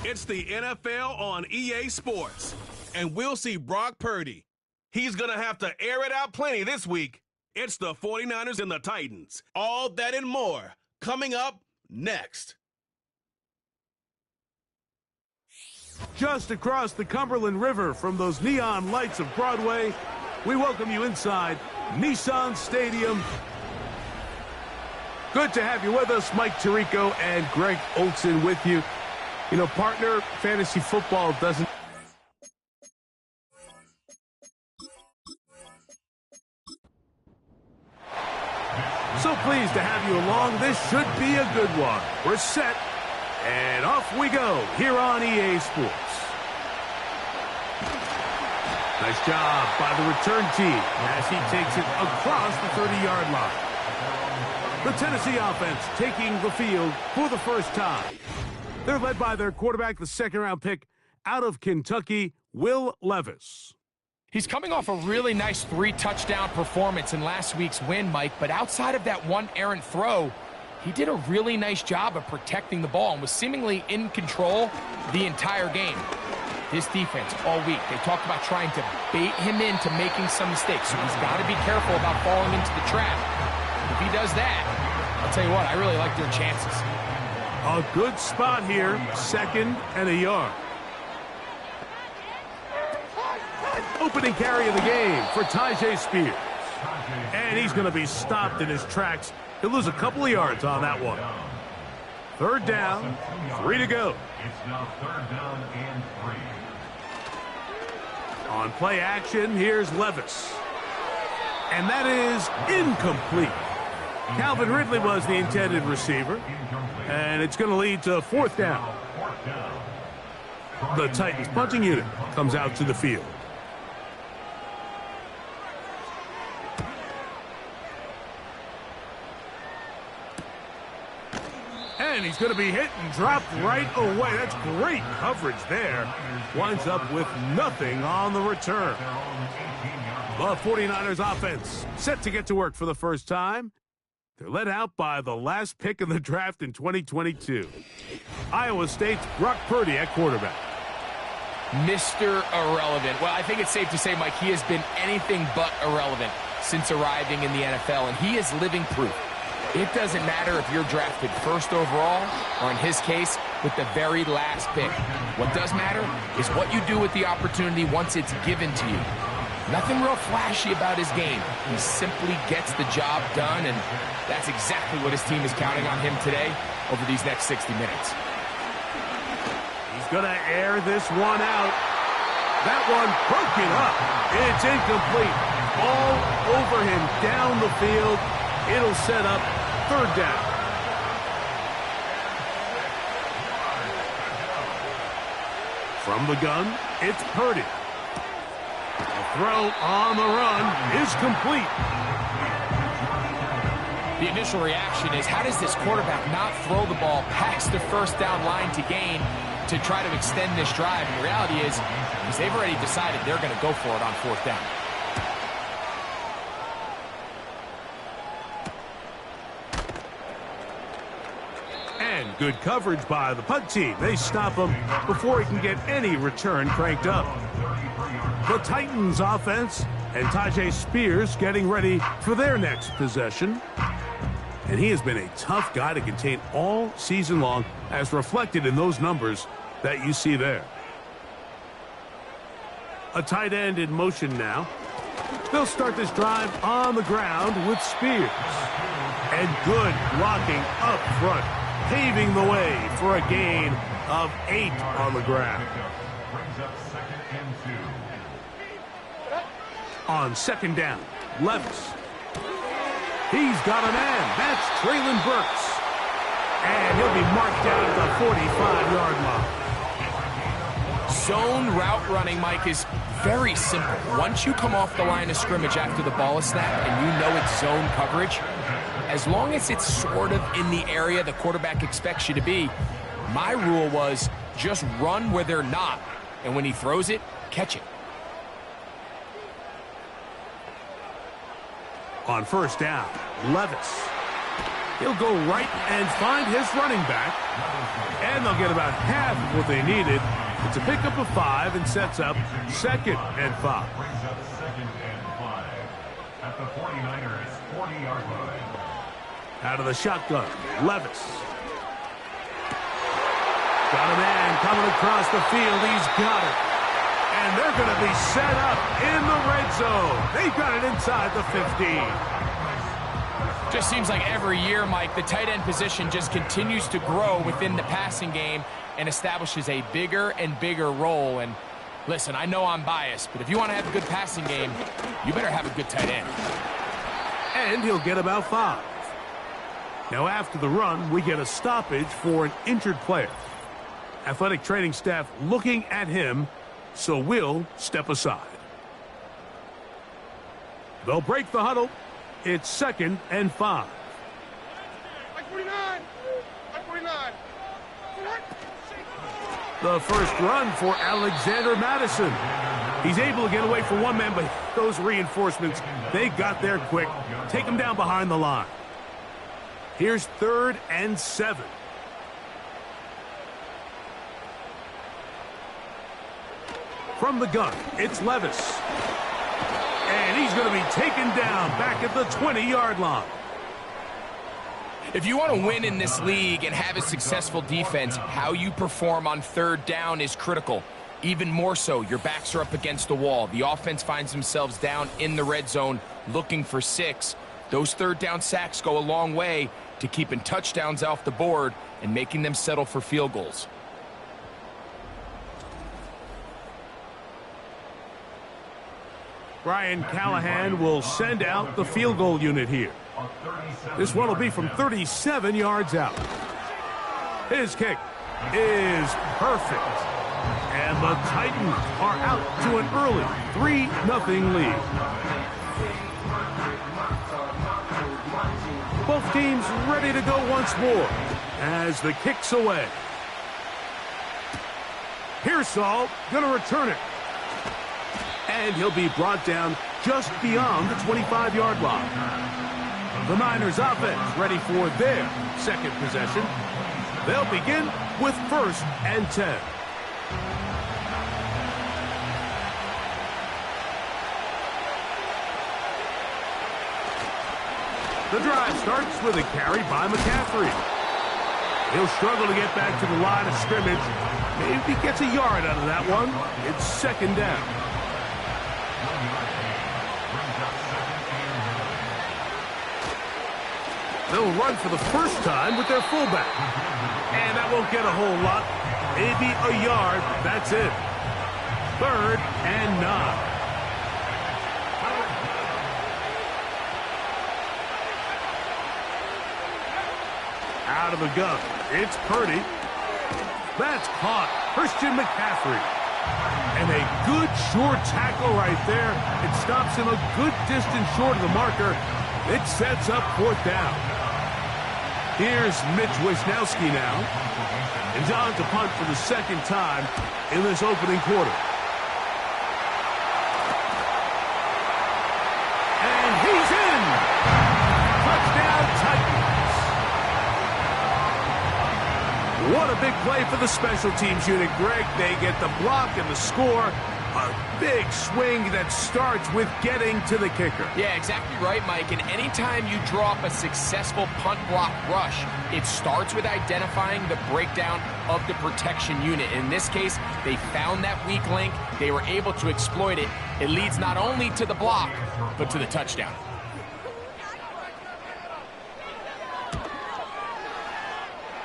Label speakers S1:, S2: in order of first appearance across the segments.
S1: It's the NFL on EA Sports, and we'll see Brock Purdy. He's going to have to air it out plenty this week. It's the 49ers and the Titans. All that and more coming up next.
S2: Just across the Cumberland River from those neon lights of Broadway, we welcome you inside Nissan Stadium. Good to have you with us. Mike Tirico and Greg Olson with you. You know, partner, fantasy football doesn't... So pleased to have you along. This should be a good one. We're set, and off we go here on EA Sports. Nice job by the return team as he takes it across the 30-yard line. The Tennessee offense taking the field for the first time. They're led by their quarterback, the second-round pick out of Kentucky, Will Levis.
S3: He's coming off a really nice 3-touchdown performance in last week's win, Mike, but outside of that one errant throw, he did a really nice job of protecting the ball and was seemingly in control the entire game. This defense all week, they talked about trying to bait him into making some mistakes, so he's got to be careful about falling into the trap. If he does that, I'll tell you what, I really like their chances.
S2: A good spot here, 2nd and a yard. Opening carry of the game for Tyjae Spears. And he's going to be stopped in his tracks. He'll lose a couple of yards on that one. 3rd down, 3 to go.
S4: It's now 3rd down and 3.
S2: On play action, here's Levis. And that is incomplete. Calvin Ridley was the intended receiver. And it's going to lead to 4th down. The Titans punting unit comes out to the field. And he's going to be hit and dropped right away. That's great coverage there. Winds up with nothing on the return. The 49ers offense set to get to work for the first time. They're led out by the last pick in the draft in 2022. Iowa State's Brock Purdy at quarterback.
S3: Mr. Irrelevant. Well, I think it's safe to say, Mike, he has been anything but irrelevant since arriving in the NFL, and he is living proof. It doesn't matter if you're drafted 1st overall, or in his case, with the very last pick. What does matter is what you do with the opportunity once it's given to you. Nothing real flashy about his game. He simply gets the job done, and that's exactly what his team is counting on him today over these next 60 minutes.
S2: He's going to air this one out. That one broken up. It's incomplete. All over him down the field. It'll set up 3rd down. From the gun, it's Purdy. The throw on the run is complete.
S3: The initial reaction is, how does this quarterback not throw the ball past the 1st down line to gain to try to extend this drive? And the reality is they've already decided they're going to go for it on 4th down.
S2: And good coverage by the punt team. They stop him before he can get any return cranked up. The Titans offense and Tyjae Spears getting ready for their next possession. And he has been a tough guy to contain all season long, as reflected in those numbers that you see there. A tight end in motion now. They'll start this drive on the ground with Spears. And good blocking up front, paving the way for a gain of 8 on the ground. On 2nd down, Levis. He's got a man. That's Treylon Burks. And he'll be marked down at the 45-yard line.
S3: Zone route running, Mike, is very simple. Once you come off the line of scrimmage after the ball is snapped and you know it's zone coverage, as long as it's sort of in the area the quarterback expects you to be, my rule was just run where they're not. And when he throws it, catch it.
S2: On 1st down, Levis. He'll go right and find his running back. And they'll get about half of what they needed. It's a pickup of 5 and sets up 2nd and 5.
S4: Brings up 2nd and 5 at the 49ers 40-yard line.
S2: Out of the shotgun, Levis. Got a man coming across the field. He's got it. And they're going to be set up in the red zone. They've got it inside the 15.
S3: Just seems like every year, Mike, the tight end position just continues to grow within the passing game and establishes a bigger and bigger role. And listen, I know I'm biased, but if you want to have a good passing game, you better have a good tight end.
S2: And he'll get about 5. Now after the run, we get a stoppage for an injured player. Athletic training staff looking at him, so we'll step aside. They'll break the huddle. It's 2nd and 5. The first run for Alexander Madison. He's able to get away from one man, but those reinforcements, they got there quick. Take him down behind the line. Here's 3rd and 7. From the gun, it's Levis. And he's going to be taken down back at the 20-yard line.
S3: If you want to win in this league and have a successful defense, how you perform on 3rd down is critical. Even more so, your backs are up against the wall. The offense finds themselves down in the red zone looking for 6. Those 3rd down sacks go a long way to keeping touchdowns off the board and making them settle for field goals.
S2: Brian Callahan will send out the field goal unit here. This one will be from 37 yards out. His kick is perfect. And the Titans are out to an early 3-0 lead. Both teams ready to go once more as the kick's away. Pearsall going to return it. And he'll be brought down just beyond the 25-yard line. The Niners offense ready for their 2nd possession. They'll begin with 1st and 10. The drive starts with a carry by McCaffrey. He'll struggle to get back to the line of scrimmage. Maybe he gets a yard out of that one. It's 2nd down. They'll run for the first time with their fullback. And that won't get a whole lot. Maybe a yard. That's it. 3rd and 9. Out of the gun. It's Purdy. That's caught. Christian McCaffrey. And a good short tackle right there. It stops him a good distance short of the marker. It sets up 4th down. Here's Mitch Wisnowski now. And on to punt for the 2nd time in this opening quarter. And he's in! Touchdown Titans! What a big play for the special teams unit, Greg. They get the block and the score. A big swing that starts with getting to the kicker.
S3: Yeah, exactly right, Mike. And anytime you draw up a successful punt block rush, it starts with identifying the breakdown of the protection unit. In this case, they found that weak link. They were able to exploit it. It leads not only to the block, but to the touchdown.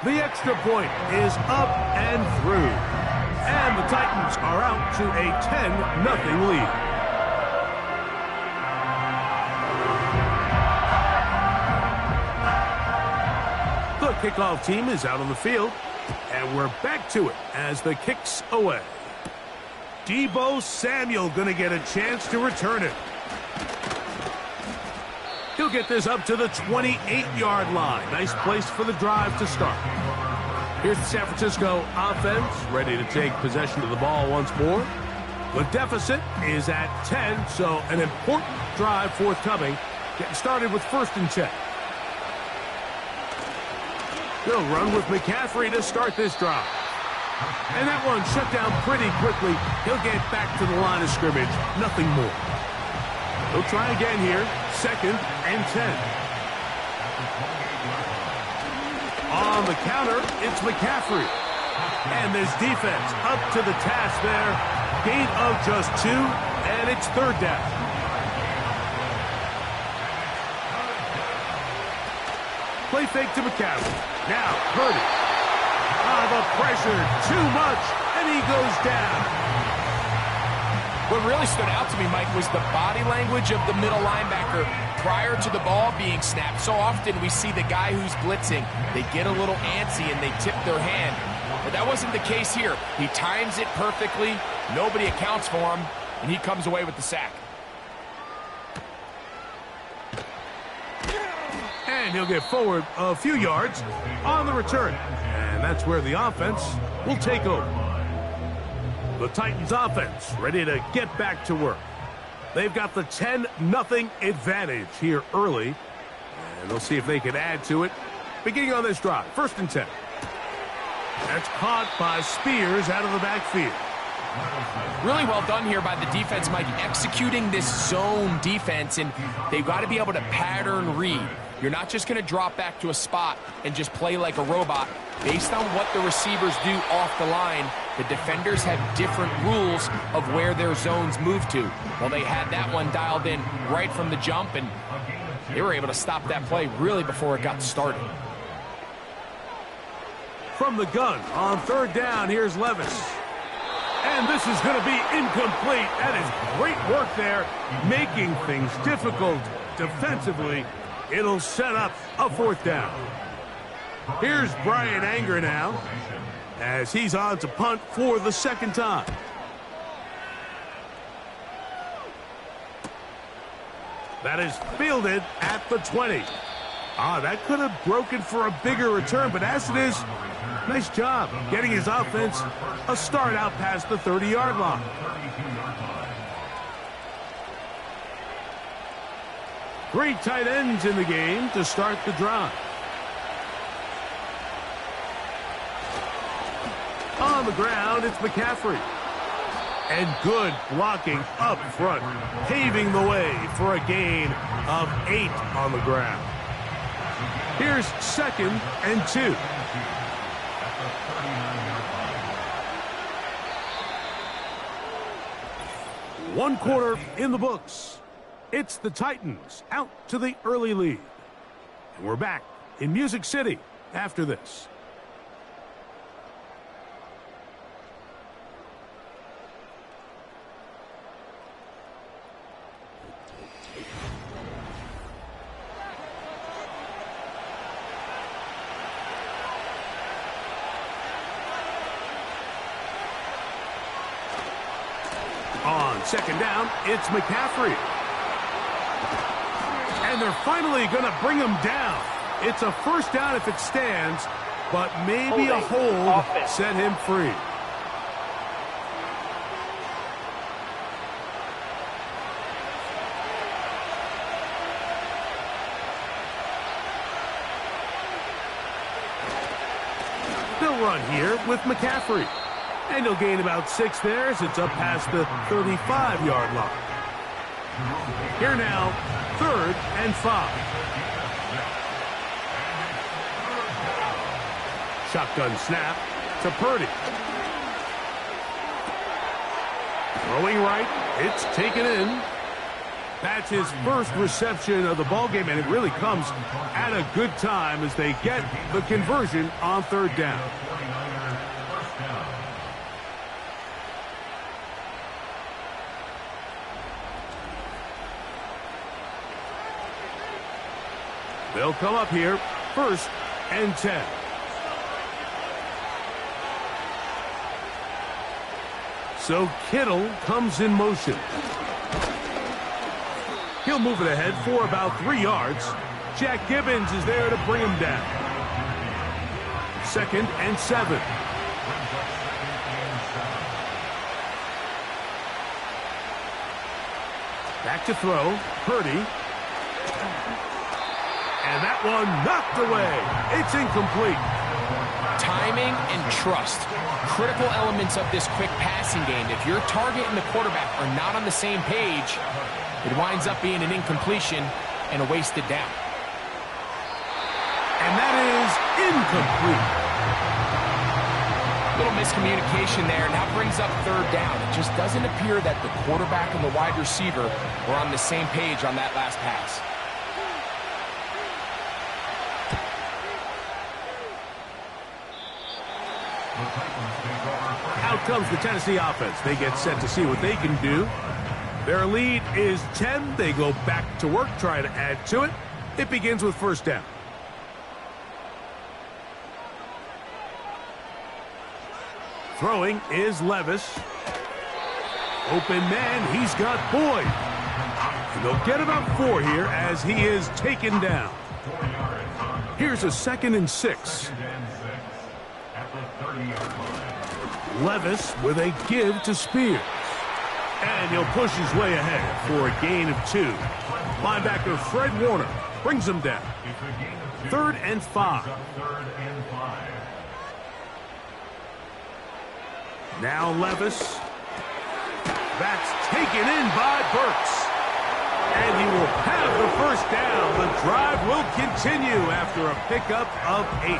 S2: The extra point is up and through. And the Titans are out to a 10-0 lead. The kickoff team is out on the field, and we're back to it as the kick's away. Deebo Samuel going to get a chance to return it. He'll get this up to the 28-yard line. Nice place for the drive to start. Here's the San Francisco offense, ready to take possession of the ball once more. The deficit is at 10, so an important drive forthcoming. Getting started with 1st and 10. They'll run with McCaffrey to start this drive. And that one shut down pretty quickly. He'll get back to the line of scrimmage. Nothing more. He'll try again here. 2nd and 10. On the counter, it's McCaffrey. And this defense up to the task there. Gain of just 2, and it's 3rd down. Play fake to McCaffrey. Now, Purdy. The pressure, too much, and he goes down.
S3: What really stood out to me, Mike, was the body language of the middle linebacker prior to the ball being snapped. So often we see the guy who's blitzing, they get a little antsy and they tip their hand. But that wasn't the case here. He times it perfectly, nobody accounts for him, and he comes away with the sack.
S2: And he'll get forward a few yards on the return. And that's where the offense will take over. The Titans offense ready to get back to work. They've got the 10-0 advantage here early. And they'll see if they can add to it. Beginning on this drive, 1st and 10. That's caught by Spears out of the backfield.
S3: Really well done here by the defense, Mike, executing this zone defense, and they've got to be able to pattern read. You're not just going to drop back to a spot and just play like a robot. Based on what the receivers do off the line, the defenders have different rules of where their zones move to. Well, they had that one dialed in right from the jump, and they were able to stop that play really before it got started.
S2: From the gun on 3rd down, here's Levis. And this is going to be incomplete. That is great work there, making things difficult defensively. It'll set up a 4th down. Here's Brian Anger now, as he's on to punt for the 2nd time. That is fielded at the 20. That could have broken for a bigger return, but as it is, nice job getting his offense a start out past the 30-yard line. Three tight ends in the game to start the drive. On the ground, it's McCaffrey. And good blocking up front, paving the way for a gain of 8 on the ground. Here's 2nd and 2. One quarter in the books. It's the Titans out to the early lead. And we're back in Music City after this. On 2nd down, it's McCaffrey. And they're finally going to bring him down. It's a 1st down if it stands, but maybe a hold set him free. They'll run here with McCaffrey. And he'll gain about 6 there as it's up past the 35-yard line. Here now, 3rd and 5. Shotgun snap to Purdy. Throwing right, it's taken in. That's his first reception of the ballgame, and it really comes at a good time as they get the conversion on 3rd down. They'll come up here, 1st and 10. So Kittle comes in motion. He'll move it ahead for about 3 yards. Jack Gibbons is there to bring him down. 2nd and 7. Back to throw, Purdy. And that one knocked away. It's incomplete.
S3: Timing and trust, critical elements of this quick passing game. If your target and the quarterback are not on the same page, it winds up being an incompletion and a wasted down.
S2: And that is incomplete.
S3: Little miscommunication there. Now brings up third down. It just doesn't appear that the quarterback and the wide receiver were on the same page on that last pass.
S2: Out comes the Tennessee offense. They get set to see what they can do. Their lead is 10. They go back to work, try to add to it. It begins with first down. Throwing is Levis. Open man, he's got Boyd. And they'll get about 4 here as he is taken down. Here's a 2nd and 6. Levis with a give to Spears. And he'll push his way ahead for a gain of 2. Linebacker Fred Warner brings him down. 3rd and 5. Now Levis. That's taken in by Burks. And he will have the first down. The drive will continue after a pickup of 8.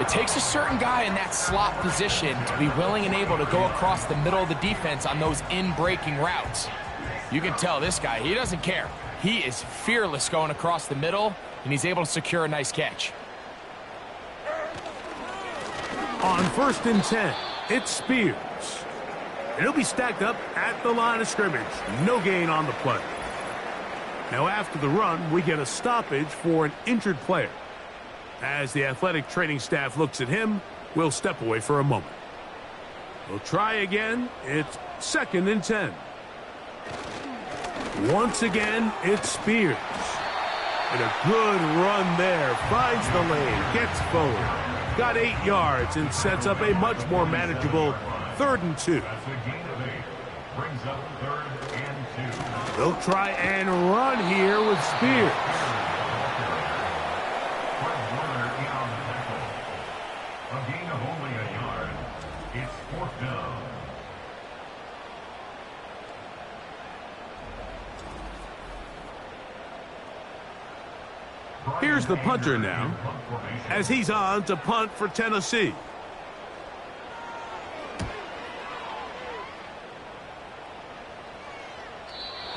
S3: It takes a certain guy in that slot position to be willing and able to go across the middle of the defense on those in-breaking routes. You can tell this guy, he doesn't care. He is fearless going across the middle, and he's able to secure a nice catch.
S2: On 1st and 10, it's Spears. And he'll be stacked up at the line of scrimmage. No gain on the play. Now after the run, we get a stoppage for an injured player. As the athletic training staff looks at him, we'll step away for a moment. We'll try again. It's 2nd and 10. Once again, it's Spears. And a good run there. Finds the lane, gets forward. Got 8 yards and sets up a much more manageable 3rd and 2. They'll try and run here with Spears.
S4: A gain of only a yard. It's 4th down.
S2: Here's the punter now, as he's on to punt for Tennessee.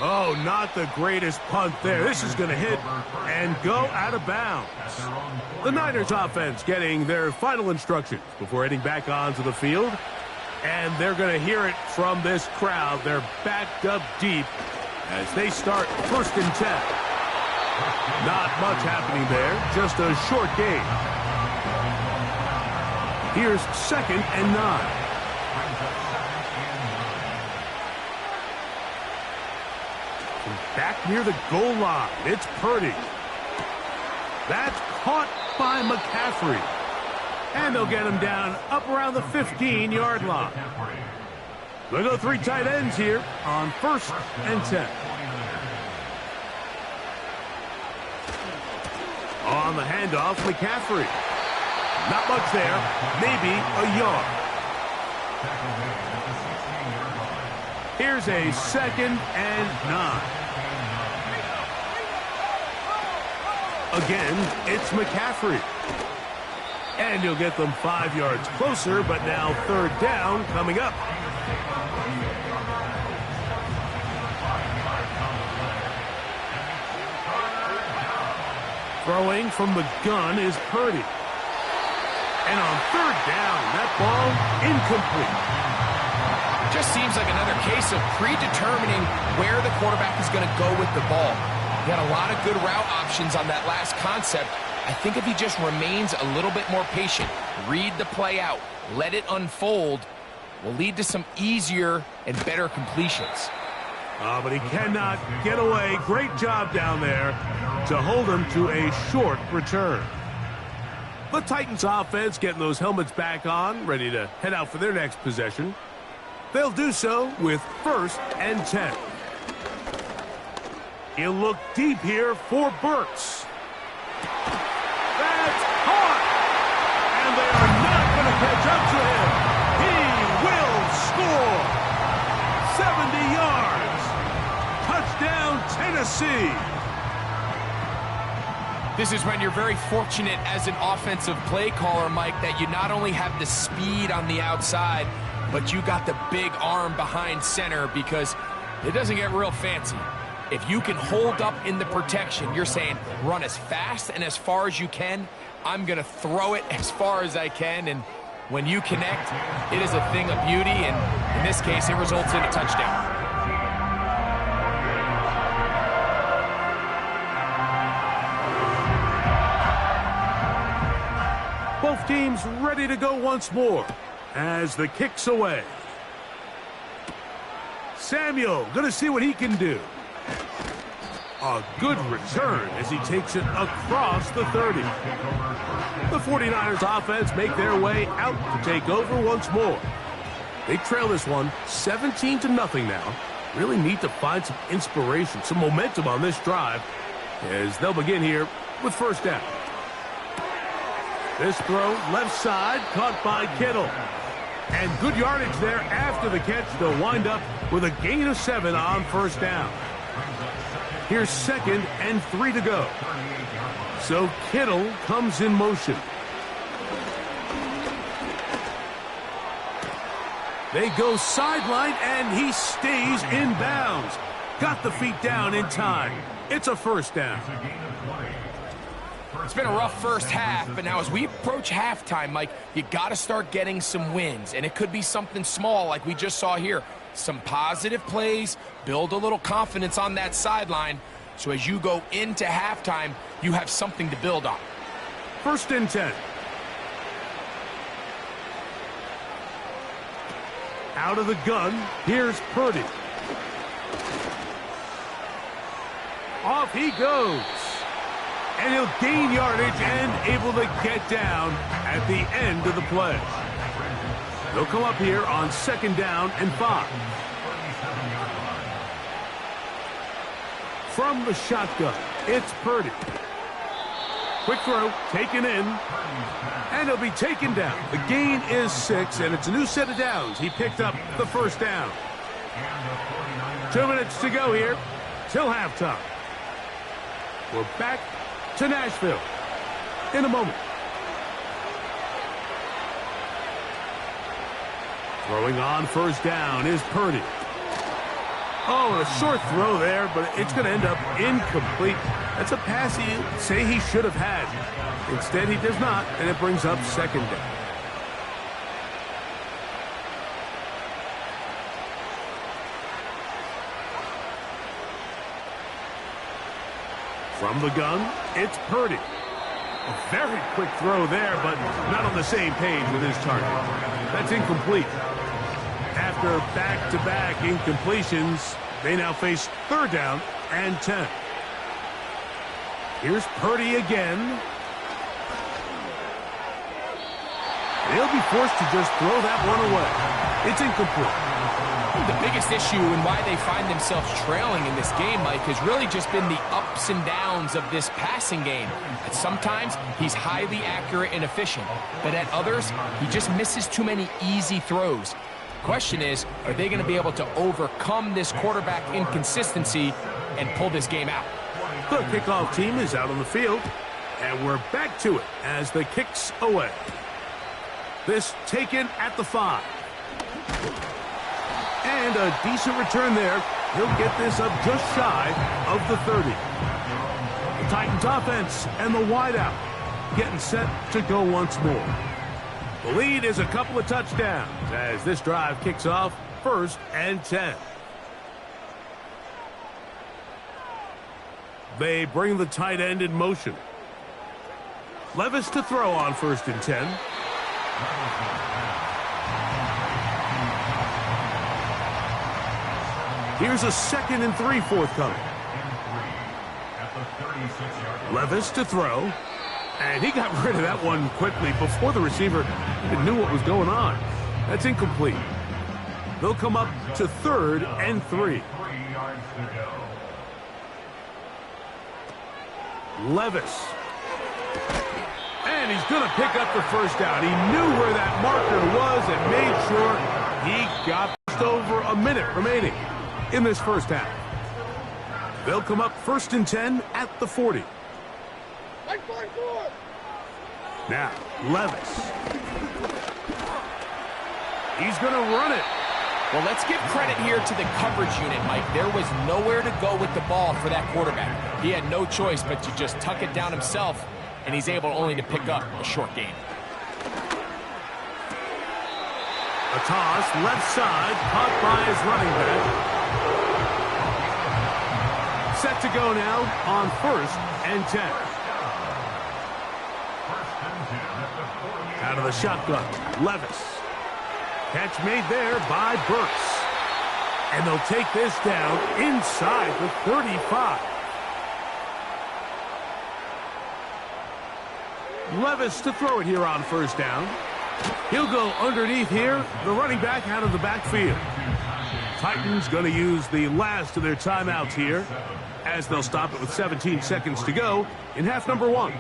S2: Oh, not the greatest punt there. This is going to hit and go out of bounds. The Niners offense getting their final instructions before heading back onto the field. And they're going to hear it from this crowd. They're backed up deep as they start 1st and 10. Not much happening there, just a short gain. Here's 2nd and 9. Back near the goal line, it's Purdy. That's caught by McCaffrey. And they'll get him down up around the 15-yard line. We'll go 3 tight ends here on 1st and 10. On the handoff, McCaffrey. Not much there, maybe a yard. Here's a 2nd and 9. Again, it's McCaffrey. And you'll get them 5 yards closer, but now 3rd down coming up. Throwing from the gun is Purdy. And on 3rd down, that ball incomplete.
S3: Just seems like another case of predetermining where the quarterback is going to go with the ball. He had a lot of good route options on that last concept. I think if he just remains a little bit more patient, read the play out, let it unfold, will lead to some easier and better completions.
S2: But he cannot get away. Great job down there to hold him to a short return. The Titans offense getting those helmets back on, ready to head out for their next possession. They'll do so with 1st and 10. He'll look deep here for Burks.
S3: This is when you're very fortunate as an offensive play caller, Mike, that you not only have the speed on the outside, but you got the big arm behind center, because it doesn't get real fancy. If you can hold up in the protection, you're saying run as fast and as far as you can. I'm going to throw it as far as I can, and when you connect, it is a thing of beauty, and in this case, it results in a touchdown.
S2: Both teams ready to go once more as the kick's away. Samuel going to see what he can do. A good return as he takes it across the 30. The 49ers offense make their way out to take over once more. They trail this one 17-0 now. Really need to find some inspiration, some momentum on this drive as they'll begin here with first down. This throw left side caught by Kittle. And good yardage there after the catch. They'll wind up with a gain of 7 on first down. Here's 2nd and 3 to go. So Kittle comes in motion. They go sideline, and he stays in bounds. Got the feet down in time. It's a first down.
S3: It's been a rough first half, but now as we approach halftime, Mike, you got to start getting some wins, and it could be something small like we just saw here. Some positive plays, build a little confidence on that sideline, so as you go into halftime, you have something to build on.
S2: 1st and 10. Out of the gun, here's Purdy. Off he goes. And he'll gain yardage and able to get down at the end of the play. They'll come up here on 2nd down and 5. From the shotgun, it's Purdy. Quick throw, taken in, and he'll be taken down. The gain is 6, and it's a new set of downs. He picked up the first down. 2 minutes to go here till halftime. We're back to Nashville in a moment. Throwing on first down is Purdy. Oh, a short throw there, but it's going to end up incomplete. That's a pass he'd say he should have had. Instead, he does not, and it brings up 2nd down. From the gun, it's Purdy. A very quick throw there, but not on the same page with his target. That's incomplete. After back-to-back incompletions, they now face 3rd down and 10. Here's Purdy again. They'll be forced to just throw that one away. It's incomplete.
S3: The biggest issue and why they find themselves trailing in this game, Mike, has really just been the ups and downs of this passing game. And sometimes he's highly accurate and efficient, but at others, he just misses too many easy throws. Question is, are they going to be able to overcome this quarterback inconsistency and pull this game out?
S2: The kickoff team is out on the field, and we're back to it as the kick's away. This taken at the 5. And a decent return there. He'll get this up just shy of the 30. The Titans offense and the wideout getting set to go once more. The lead is a couple of touchdowns as this drive kicks off 1st and 10. They bring the tight end in motion. Levis to throw on 1st and 10. Here's a 2nd and 3 forthcoming. Levis to throw. And he got rid of that one quickly before the receiver even knew what was going on. That's incomplete. They'll come up to 3rd and 3. Levis. And he's going to pick up the first down. He knew where that marker was and made sure he got just over a minute remaining in this first half. They'll come up 1st and 10 at the 40. Now, Levis. He's going to run it.
S3: Well, let's give credit here to the coverage unit, Mike. There was nowhere to go with the ball for that quarterback. He had no choice but to just tuck it down himself, and he's able only to pick up a short gain.
S2: A toss, left side, caught by his running back. Set to go now on 1st and 10. Out of the shotgun, Levis. Catch made there by Burks. And they'll take this down inside the 35. Levis to throw it here on 1st down. He'll go underneath here, the running back out of the backfield. Titans going to use the last of their timeouts here, as they'll stop it with 17 seconds to go in half number 1.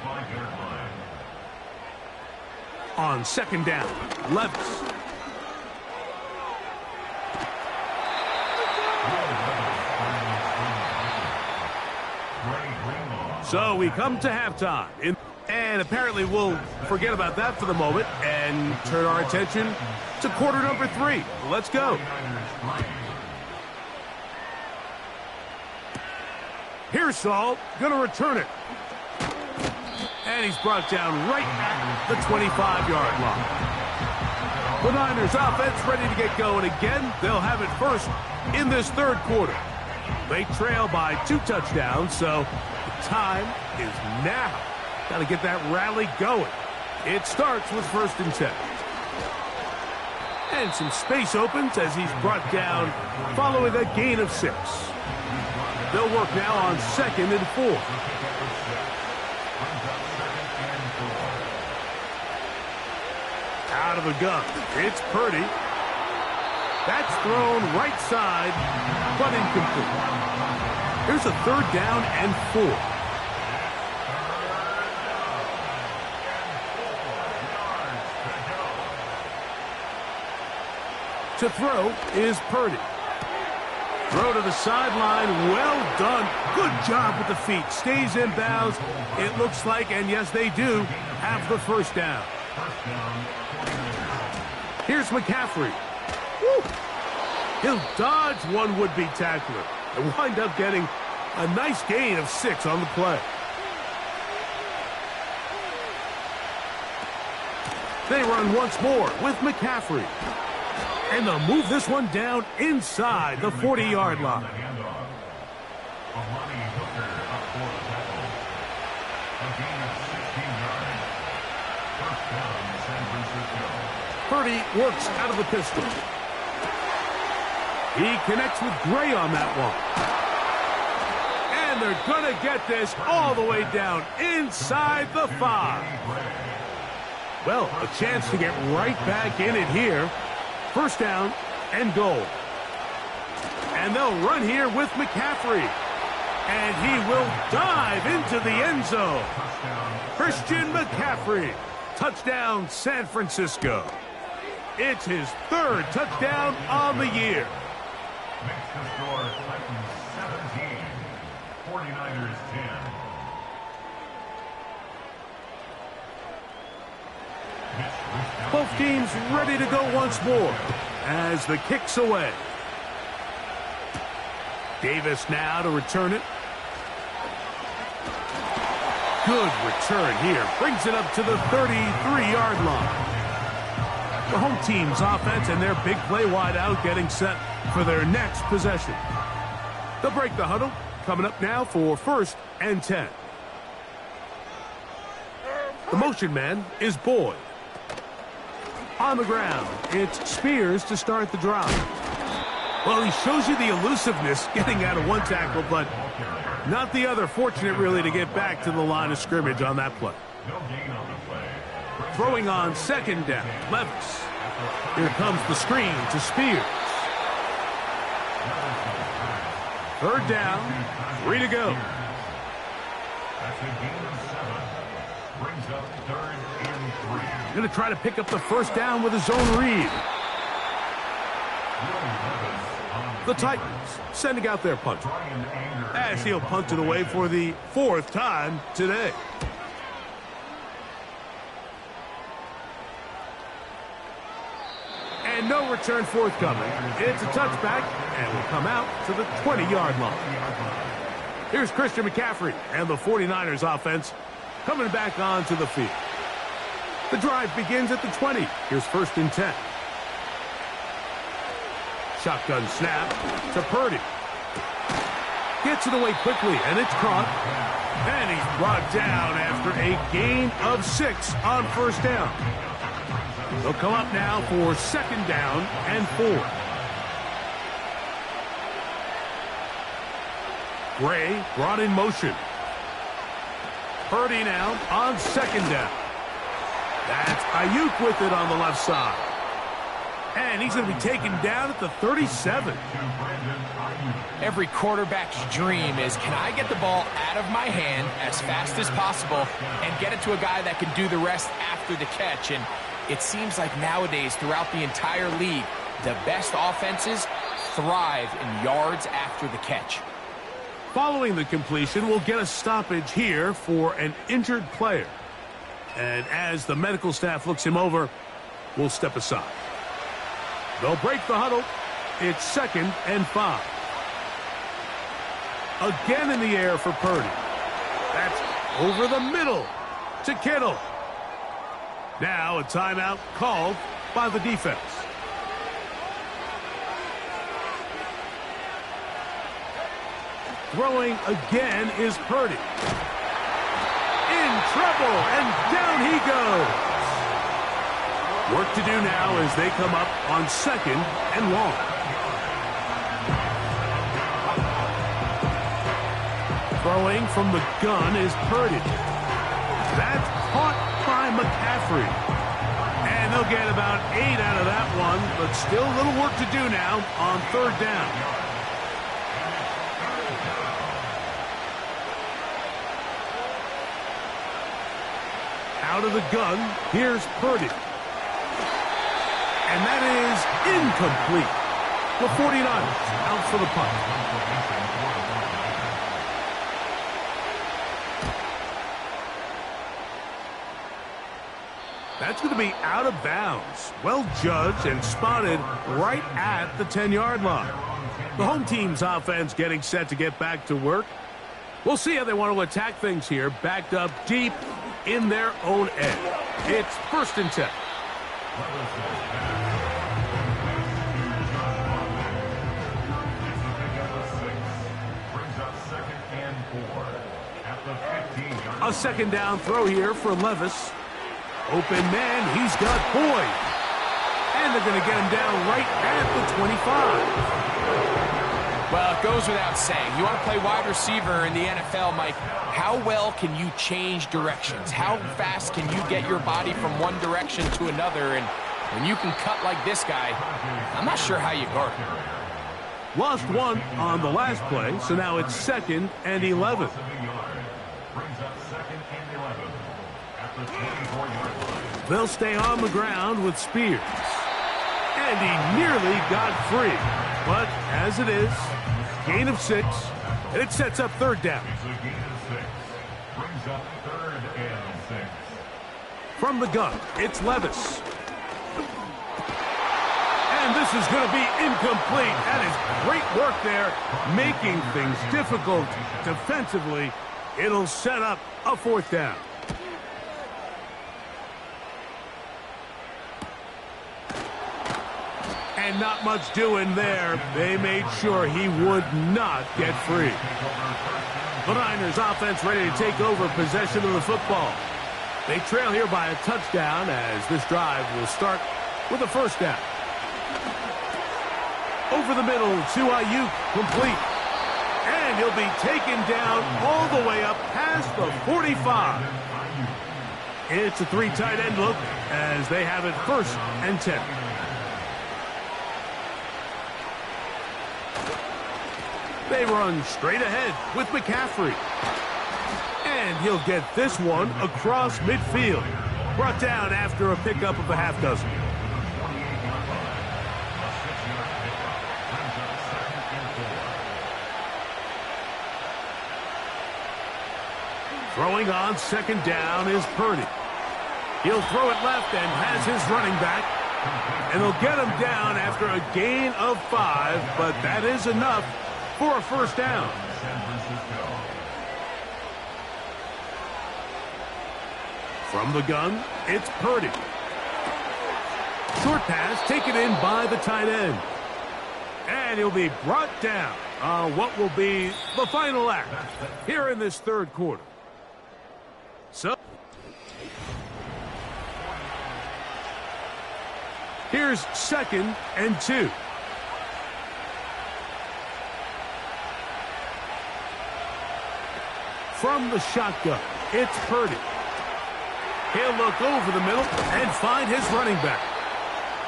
S2: On 2nd down, Levis. So we come to halftime. And apparently we'll forget about that for the moment and turn our attention to quarter number 3. Let's go. Pearsall going to return it. And he's brought down right at the 25-yard line. The Niners offense ready to get going again. They'll have it first in this 3rd quarter. They trail by 2 touchdowns, so the time is now. Got to get that rally going. It starts with 1st and 10. And some space opens as he's brought down following a gain of 6. They'll work now on 2nd and 4. Out of the gun, it's Purdy. That's thrown right side, but incomplete. Here's a 3rd down and 4. To throw is Purdy. Throw to the sideline. Well done. Good job with the feet. Stays in bounds. It looks like, and yes, they do, have the 1st down. Here's McCaffrey. Woo. He'll dodge one would-be tackler and wind up getting a nice gain of 6 on the play. They run once more with McCaffrey. And they'll move this one down inside the 40-yard line. Purdy works out of the pistol. He connects with Gray on that one. And they're going to get this all the way down inside the 5. Well, a chance to get right back in it here. 1st down and goal. And they'll run here with McCaffrey. And he will dive into the end zone. Christian McCaffrey. Touchdown, San Francisco. It's his 3rd touchdown on the year.
S4: Makes the score Titans 17, 49ers 10.
S2: Both teams ready to go once more as the kick's away. Davis now to return it. Good return here. Brings it up to the 33-yard line. The home team's offense and their big play wide out getting set for their next possession. They'll break the huddle. Coming up now for 1st and 10. The motion man is Boyd. On the ground, it's Spears to start the drive. Well, he shows you the elusiveness getting out of one tackle, but not the other. Fortunate, really, to get back to the line of scrimmage on that play. Throwing on 2nd down, Levis. Here comes the screen to Spears. 3rd down, 3 to go.
S4: That's a gain of 7. Brings up 3rd and 3.
S2: Going to try to pick up the 1st down with his own read. The Titans sending out their punter, as he'll punt it away for the 4th time today. no return forthcoming. It's a touchback and will come out to the 20-yard line. Here's Christian McCaffrey and the 49ers offense coming back onto the field. The drive begins at the 20. Here's 1st and 10. Shotgun snap to Purdy. Gets it away quickly, and it's caught. And he's brought down after a gain of 6 on 1st down. They'll come up now for 2nd down and 4. Gray brought in motion. Purdy now on 2nd down. That's Ayuk with it on the left side. And he's going to be taken down at the 37.
S3: Every quarterback's dream is, can I get the ball out of my hand as fast as possible and get it to a guy that can do the rest after the catch? And it seems like nowadays, throughout the entire league, the best offenses thrive in yards after the catch.
S2: Following the completion, we'll get a stoppage here for an injured player. And as the medical staff looks him over, we'll step aside. They'll break the huddle. It's 2nd and 5. Again in the air for Purdy. That's over the middle to Kittle. Now a timeout called by the defense. Throwing again is Purdy. In trouble, and down he goes. Work to do now as they come up on 2nd and long. Throwing from the gun is Purdy. That's caught by McCaffrey. And they'll get about 8 out of that one, but still a little work to do now on 3rd down. Out of the gun, here's Purdy. And that is incomplete. The 49ers out for the punt. That's going to be out of bounds. Well judged and spotted right at the 10-yard line. The home team's offense getting set to get back to work. We'll see how they want to attack things here, backed up deep in their own end. It's 1st and 10. A 2nd down throw here for Levis. Open man, he's got Boyd. And they're going to get him down right at the 25.
S3: Well, it goes without saying. You want to play wide receiver in the NFL, Mike, how well can you change directions? How fast can you get your body from one direction to another? And when you can cut like this guy, I'm not sure how you guard him.
S2: Lost 1 on the last play, so now it's 2nd and 11. They'll stay on the ground with Spears. And he nearly got free. But as it is, gain of 6, and it sets up 3rd down. From the gun, it's Levis. And this is going to be incomplete. That is great work there, making things difficult defensively. It'll set up a 4th down. And not much doing there. They made sure he would not get free. The Niners offense ready to take over possession of the football. They trail here by a touchdown as this drive will start with a 1st down. Over the middle to Ayuk, complete. And he'll be taken down all the way up past the 45. It's a 3 tight end look as they have it 1st and 10. They run straight ahead with McCaffrey. And he'll get this one across midfield. Brought down after a pickup of a half dozen. Throwing on 2nd down is Purdy. He'll throw it left and has his running back And they'll get him down after a gain of 5, but that is enough for a first down. From the gun, it's Purdy. Short pass taken in by the tight end. And he'll be brought down on what will be the final act here in this third quarter. So here's 2nd and 2. From the shotgun, it's Purdy. He'll look over the middle and find his running back.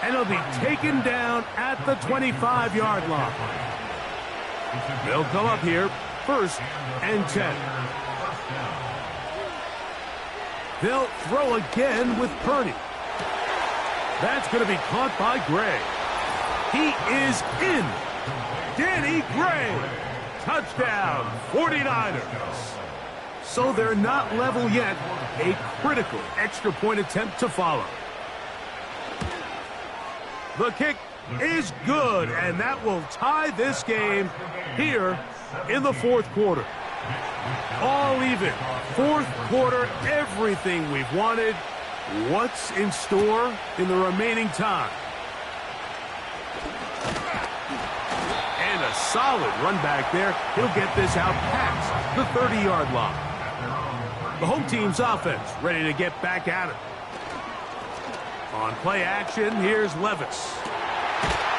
S2: And he'll be taken down at the 25-yard line. They'll come up here, 1st and 10. They'll throw again with Purdy. That's going to be caught by Gray. He is in. Danny Gray. Touchdown, 49ers. So they're not level yet. A critical extra point attempt to follow. The kick is good, and that will tie this game here in the 4th quarter. All even. 4th quarter, everything we've wanted. What's in store in the remaining time? And a solid run back there. He'll get this out past the 30-yard line. The home team's offense ready to get back at it. On play action, here's Levis.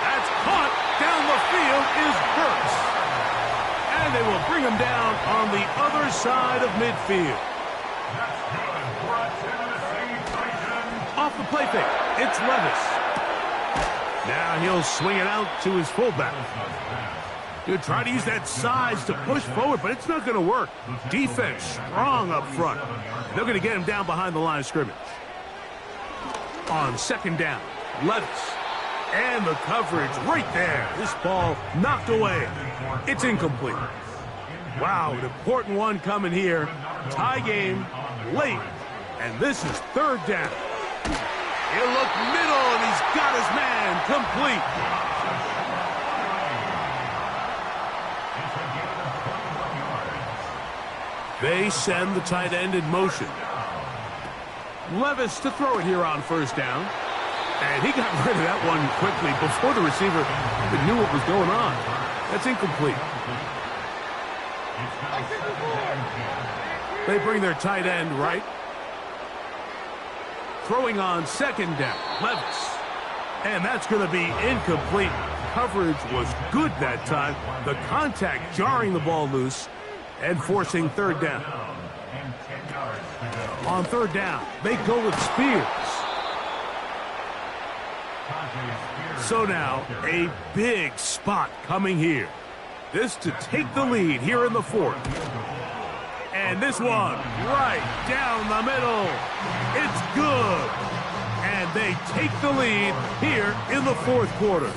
S2: That's caught down the field is Burks. And they will bring him down on the other side of midfield. Off the play fake, it's Levis. Now he'll swing it out to his fullback. He'll try to use that size to push forward, but it's not going to work. Defense strong up front. They're going to get him down behind the line of scrimmage. On 2nd down, Levis. And the coverage right there. This ball knocked away. It's incomplete. Wow, an important one coming here. Tie game, late. And this is 3rd down. He'll look middle, and he's got his man complete. They send the tight end in motion. Levis to throw it here on 1st down. And he got rid of that one quickly before the receiver even knew what was going on. That's incomplete. They bring their tight end right. Throwing on 2nd down, Levis. And that's going to be incomplete. Coverage was good that time. The contact jarring the ball loose and forcing 3rd down. On 3rd down, they go with Spears. So now, a big spot coming here. This to take the lead here in the 4th. And this one, right down the middle. It's good. And they take the lead here in the 4th quarter.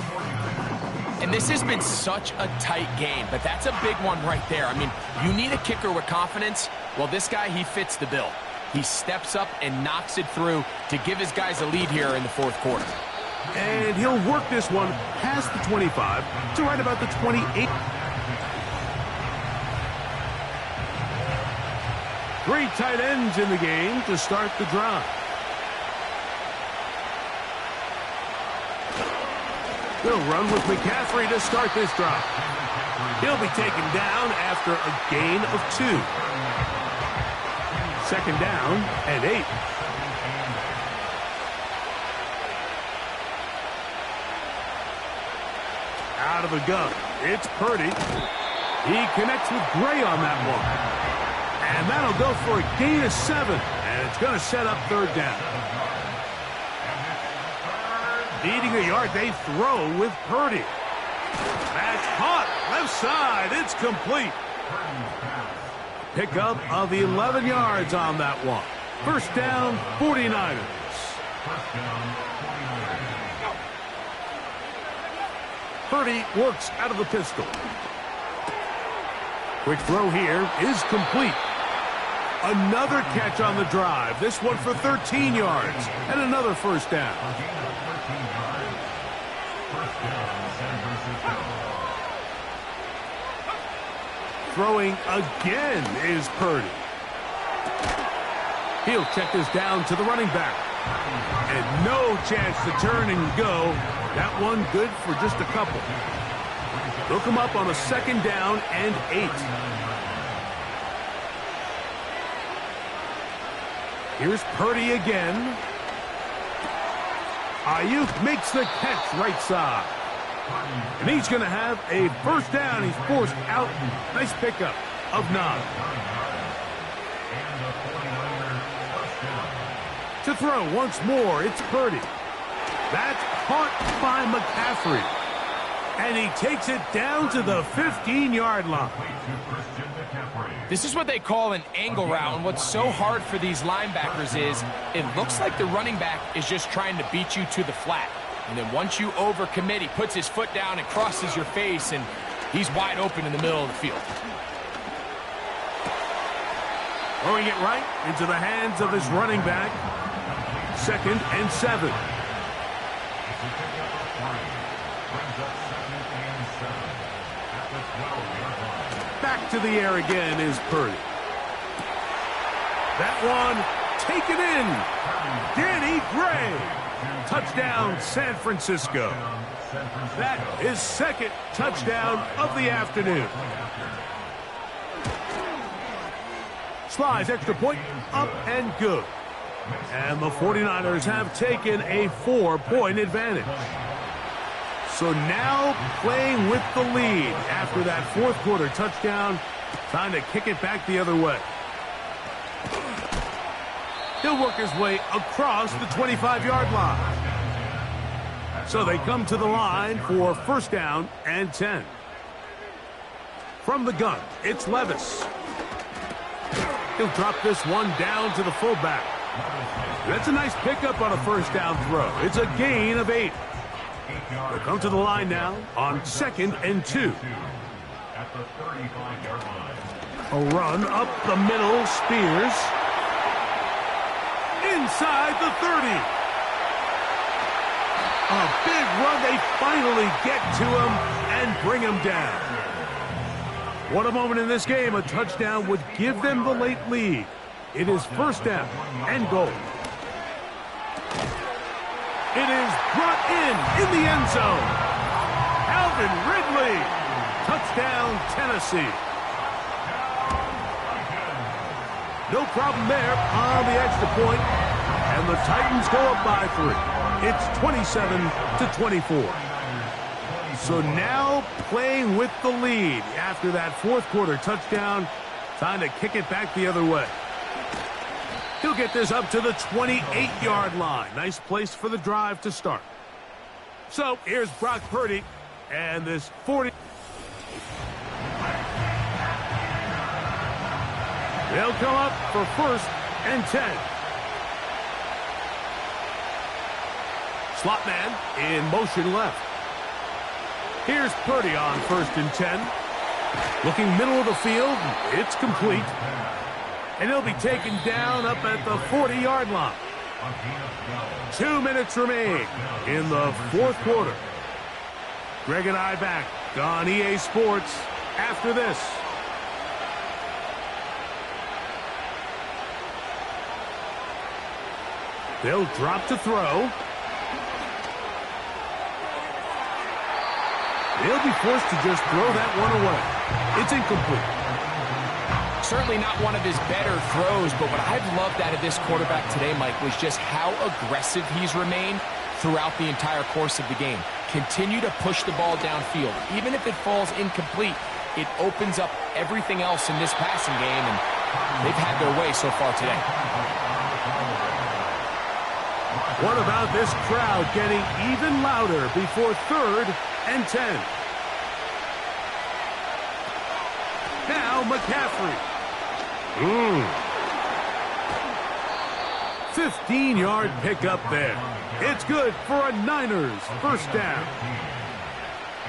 S3: And this has been such a tight game, but that's a big one right there. I mean, you need a kicker with confidence. Well, this guy, he fits the bill. He steps up and knocks it through to give his guys a lead here in the 4th quarter.
S2: And he'll work this one past the 25 to right about the 28. Three tight ends in the game to start the drive. They'll run with McCaffrey to start this drive. He'll be taken down after a gain of 2. 2nd down and 8. Out of the gun, it's Purdy. He connects with Gray on that one. And that'll go for a gain of 7. And it's going to set up 3rd down. Needing a yard, they throw with Purdy. That's caught. Left side, it's complete. Pickup of 11 yards on that one. 1st down, 49ers. Purdy works out of the pistol. Quick throw here is complete. Another catch on the drive. This one for 13 yards and another first down.
S4: A gain of 13 yards. First down, San Francisco.
S2: Throwing again is Purdy. He'll check this down to the running back. And no chance to turn and go. That one good for just a couple. They'll come up on a second down and 8. Here's Purdy again. Ayuk makes the catch right side. And he's going to have a first down. He's forced out. Nice pickup of 9. To throw once more, it's Purdy. That's caught by McCaffrey. And he takes it down to the 15-yard line.
S3: This is what they call an angle route, and what's so hard for these linebackers is it looks like the running back is just trying to beat you to the flat. And then once you overcommit, he puts his foot down and crosses your face, and he's wide open in the middle of the field.
S2: Throwing it right into the hands of his running back. 2nd and 7. Back to the air again is Purdy. That one taken in. Danny Gray. Touchdown, San Francisco. That is 2nd touchdown of the afternoon. Slides extra point, up and good. And the 49ers have taken a 4-point advantage. So now playing with the lead after that fourth quarter touchdown. Time to kick it back the other way. He'll work his way across the 25-yard line. So they come to the line for first down and 10. From the gun, it's Levis. He'll drop this one down to the fullback. That's a nice pickup on a first down throw. It's a gain of 8. They'll come to the line now on 2nd and 2.
S4: At the 35-yard line.
S2: A run up the middle, Spears. Inside the 30. A big run. They finally get to him and bring him down. What a moment in this game. A touchdown would give them the late lead. It is first down and goal. It is brought in the end zone. Calvin Ridley. Touchdown, Tennessee. No problem there on the extra point. And the Titans go up by 3. It's 27-24. So now playing with the lead after that fourth quarter touchdown. Time to kick it back the other way. He'll get this up to the 28-yard line. Nice place for the drive to start. So here's Brock Purdy and this 40. They'll come up for first and 10. Slot man in motion left. Here's Purdy on first and 10. Looking middle of the field. It's complete. And he'll be taken down up at the 40-yard line. 2 minutes remain in the fourth quarter. Greg and I back on EA Sports after this. They'll drop to throw. They'll be forced to just throw that one away. It's incomplete.
S3: Certainly not one of his better throws, but what I've loved out of this quarterback today, Mike, was just how aggressive he's remained throughout the entire course of the game. Continue to push the ball downfield. Even if it falls incomplete, it opens up everything else in this passing game, and they've had their way so far today.
S2: What about this crowd getting even louder before 3rd and 10? Now McCaffrey. 15-yard pickup there. It's good for a Niners first down.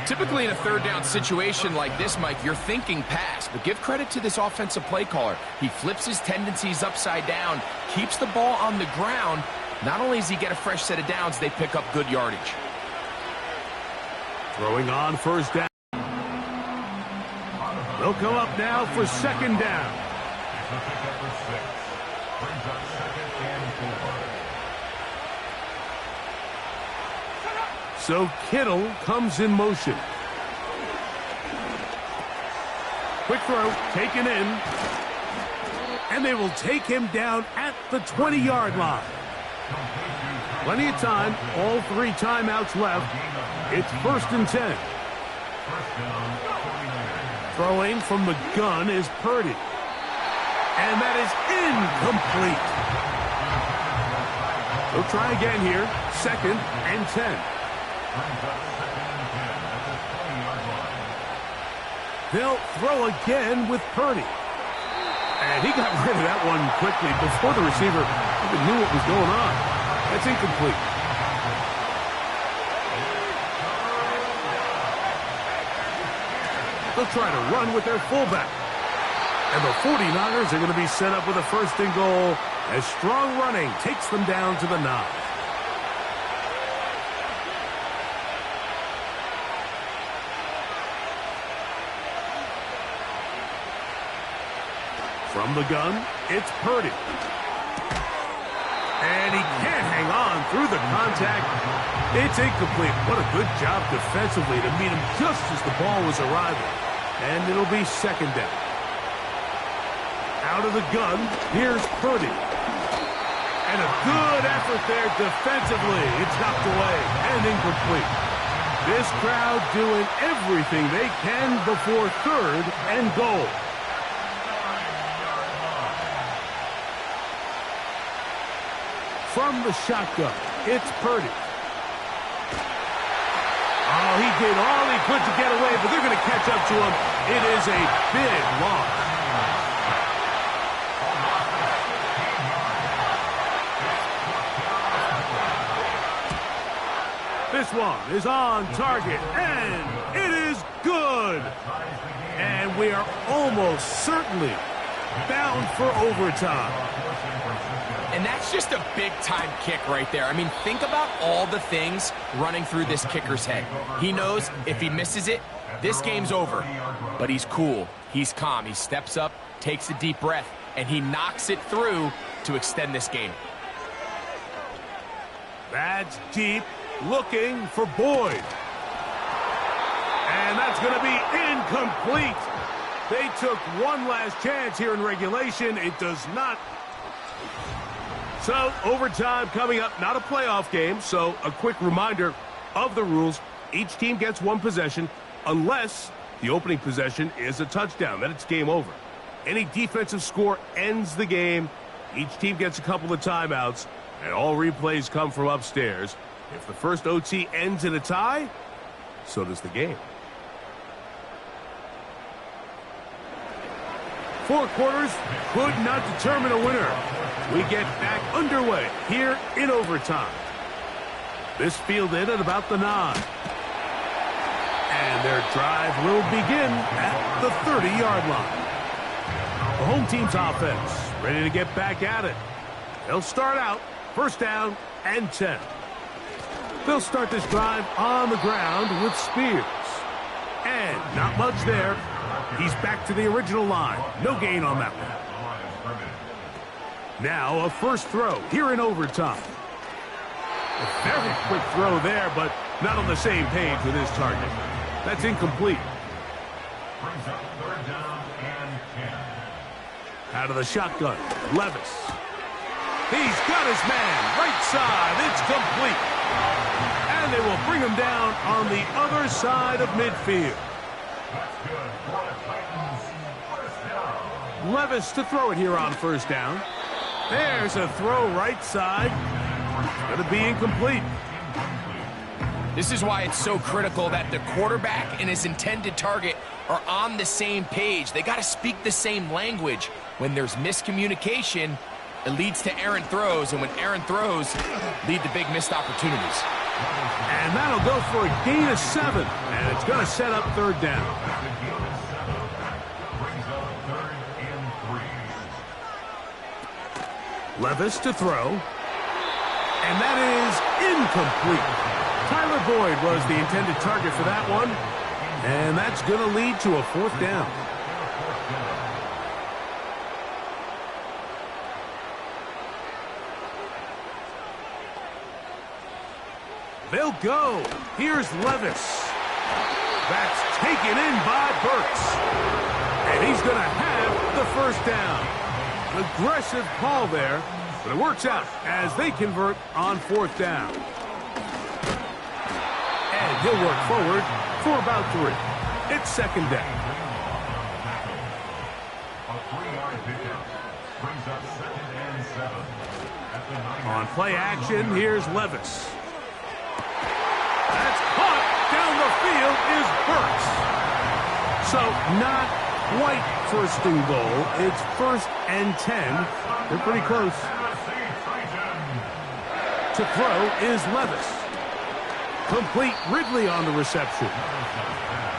S3: Typically in a third down situation like this, Mike, you're thinking pass, but give credit to this offensive play caller. He flips his tendencies upside down, keeps the ball on the ground. Not only does he get a fresh set of downs, they pick up good yardage.
S2: Throwing on first down. They'll come up now for second down. So Kittle comes in motion. Quick throw, taken in. And they will take him down at the 20-yard line. Plenty of time, all 3 timeouts left. It's 1st and 10. Throwing from the gun is Purdy. And that is incomplete. They'll try again here, 2nd and 10. They'll throw again with Purdy. And he got rid of that one quickly before the receiver even knew what was going on. That's incomplete. They'll try to run with their fullback. And the 49ers are going to be set up with a 1st and goal as strong running takes them down to the 9. From the gun, it's Purdy. And he can't hang on through the contact. It's incomplete. What a good job defensively to meet him just as the ball was arriving. And it'll be 2nd down. Out of the gun, here's Purdy. And a good effort there defensively. It's knocked away and incomplete. This crowd doing everything they can before 3rd and goal. From the shotgun, it's Purdy. Oh, he did all he could to get away, but they're going to catch up to him. It is a big loss. This one is on target, and it is good. And we are almost certainly bound for overtime.
S3: And that's just a big-time kick right there. I mean, think about all the things running through this kicker's head. He knows if he misses it, this game's over. But he's cool. He's calm. He steps up, takes a deep breath, and he knocks it through to extend this game.
S2: That's deep, looking for Boyd. And that's going to be incomplete. They took one last chance here in regulation. It does not. So, overtime coming up, not a playoff game, so a quick reminder of the rules. Each team gets 1 possession unless the opening possession is a touchdown. Then it's game over. Any defensive score ends the game. Each team gets a couple of timeouts, and all replays come from upstairs. If the first OT ends in a tie, so does the game. 4 quarters could not determine a winner. We get back underway here in overtime. This fielded at about the 9. And their drive will begin at the 30-yard line. The home team's offense ready to get back at it. They'll start out 1st down and 10. They'll start this drive on the ground with Spears. And not much there. He's back to the original line. No gain on that one. Now a first throw here in overtime. A very quick throw there, but not on the same page with his target. That's incomplete. Out of the shotgun, Levis. He's got his man, right side. It's complete. And they will bring him down on the other side of midfield. Levis to throw it here on 1st down. There's a throw right side. Going to be incomplete.
S3: This is why it's so critical that the quarterback and his intended target are on the same page. They got to speak the same language. When there's miscommunication, it leads to errant throws, and when errant throws lead to big missed opportunities.
S2: And that'll go for a gain of 7. And it's going to set up third down. Levis to throw. And that is incomplete. Tyler Boyd was the intended target for that one. And that's going to lead to a fourth down. They'll go. Here's Levis. That's taken in by Burks. And he's going to have the first down. Aggressive call there, but it works out as they convert on fourth down. And he'll work forward for about 3. It's second down.
S4: A 3-yard pickup brings up 2nd and 7. At the 9.
S2: On play action, here's Levis. That's caught down the field is Burks. So not quite first and goal. It's 1st and 10. They're pretty close. To throw is Levis. Complete Ridley on the reception.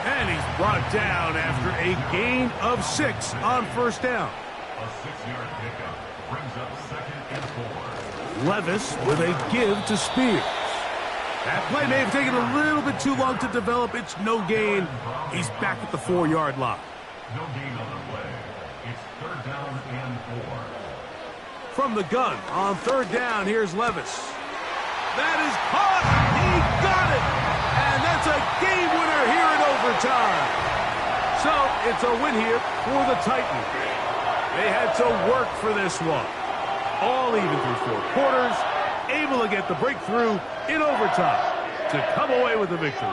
S2: And he's brought down after a gain of 6 on first down.
S4: A 6-yard pickup brings up 2nd and 4.
S2: Levis with a give to Spears. That play may have taken a little bit too long to develop. It's no gain. He's back at the 4-yard line.
S4: No gain on the play. It's 3rd down and 4.
S2: From the gun on 3rd down, here's Levis. That is caught. He got it. And that's a game winner here in overtime. So it's a win here for the Titans. They had to work for this one. All even through 4 quarters. Able to get the breakthrough in overtime to come away with the victory.